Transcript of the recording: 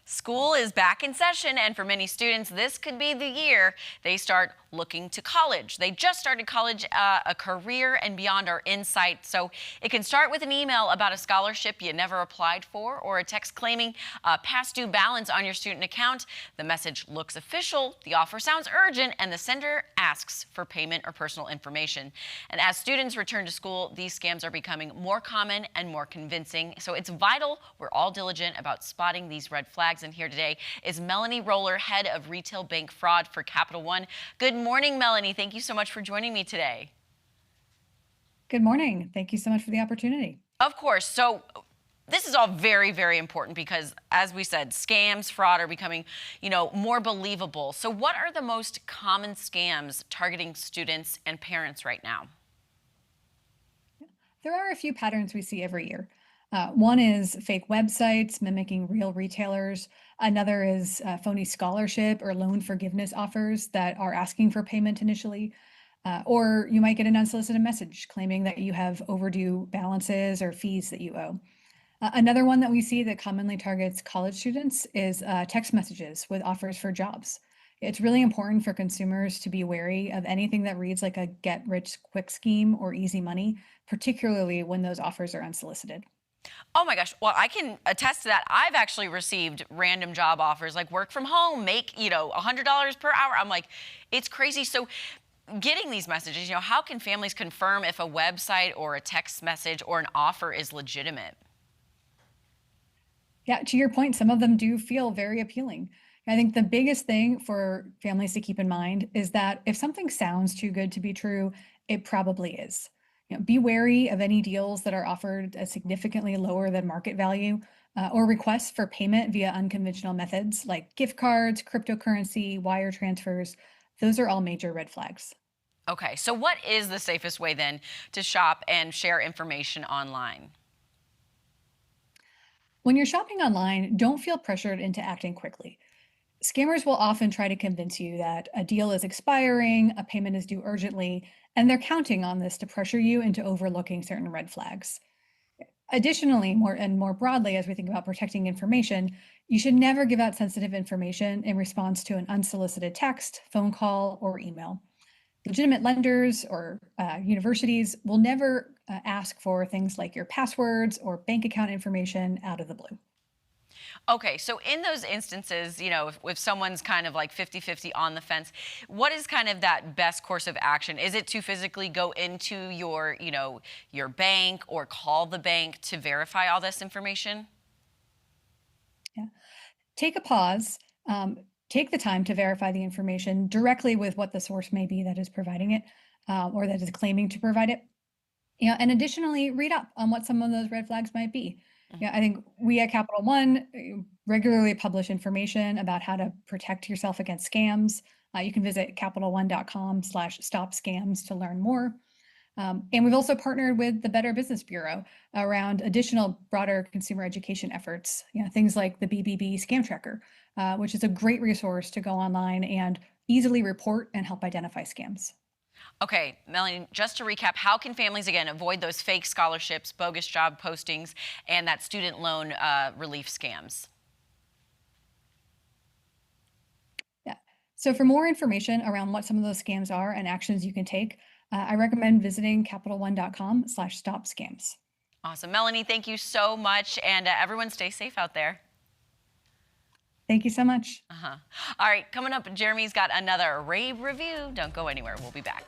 School is back in session, and for many students, this could be the year they start looking to college. They just started college, a career and beyond are in sight. So it can start with an email about a scholarship you never applied for or a text claiming past due balance on your student account. The message looks official, the offer sounds urgent, and the sender asks for payment or personal information. And as students return to school, these scams are becoming more common and more convincing. So it's vital we're all diligent about spotting these red flags. And here today is Melanie Roller, head of retail bank fraud for Capital One. Good morning, Melanie. Thank you so much for joining me today. Good morning. Thank you so much for the opportunity. Of course. So this is all very, very important because, as we said, scams, fraud are becoming, more believable. So what are the most common scams targeting students and parents right now? There are a few patterns we see every year. One is fake websites mimicking real retailers. Another is phony scholarship or loan forgiveness offers that are asking for payment initially. Or you might get an unsolicited message claiming that you have overdue balances or fees that you owe. Another one that we see that commonly targets college students is text messages with offers for jobs. It's really important for consumers to be wary of anything that reads like a get rich quick scheme or easy money, particularly when those offers are unsolicited. Oh my gosh. Well, I can attest to that. I've actually received random job offers like work from home, make, $100 per hour. I'm like, it's crazy. So getting these messages, how can families confirm if a website or a text message or an offer is legitimate? Yeah, to your point, some of them do feel very appealing. I think the biggest thing for families to keep in mind is that if something sounds too good to be true, it probably is. Be wary of any deals that are offered at significantly lower than market value or requests for payment via unconventional methods like gift cards, cryptocurrency, wire transfers. Those are all major red flags. Okay. So what is the safest way then to shop and share information online? When you're shopping online, don't feel pressured into acting quickly. Scammers will often try to convince you that a deal is expiring, a payment is due urgently, and they're counting on this to pressure you into overlooking certain red flags. Additionally, more broadly, as we think about protecting information, you should never give out sensitive information in response to an unsolicited text, phone call, or email. Legitimate lenders or universities will never ask for things like your passwords or bank account information out of the blue. Okay, so in those instances, if someone's kind of like 50-50 on the fence, what is kind of that best course of action? Is it to physically go into your bank or call the bank to verify all this information? Yeah. Take a pause. Take the time to verify the information directly with what the source may be that is providing it or that is claiming to provide it. Yeah, and additionally, read up on what some of those red flags might be. Yeah, I think we at Capital One regularly publish information about how to protect yourself against scams. You can visit capitalone.com/stop scams to learn more. And we've also partnered with the Better Business Bureau around additional broader consumer education efforts. Things like the BBB Scam Tracker, which is a great resource to go online and easily report and help identify scams. Okay, Melanie, just to recap, how can families, again, avoid those fake scholarships, bogus job postings, and that student loan relief scams? Yeah. So for more information around what some of those scams are and actions you can take, I recommend visiting capitalone.com/stop scams. Awesome. Melanie, thank you so much, and everyone stay safe out there. Thank you so much. All right, coming up, Jeremy's got another rave review. Don't go anywhere. We'll be back.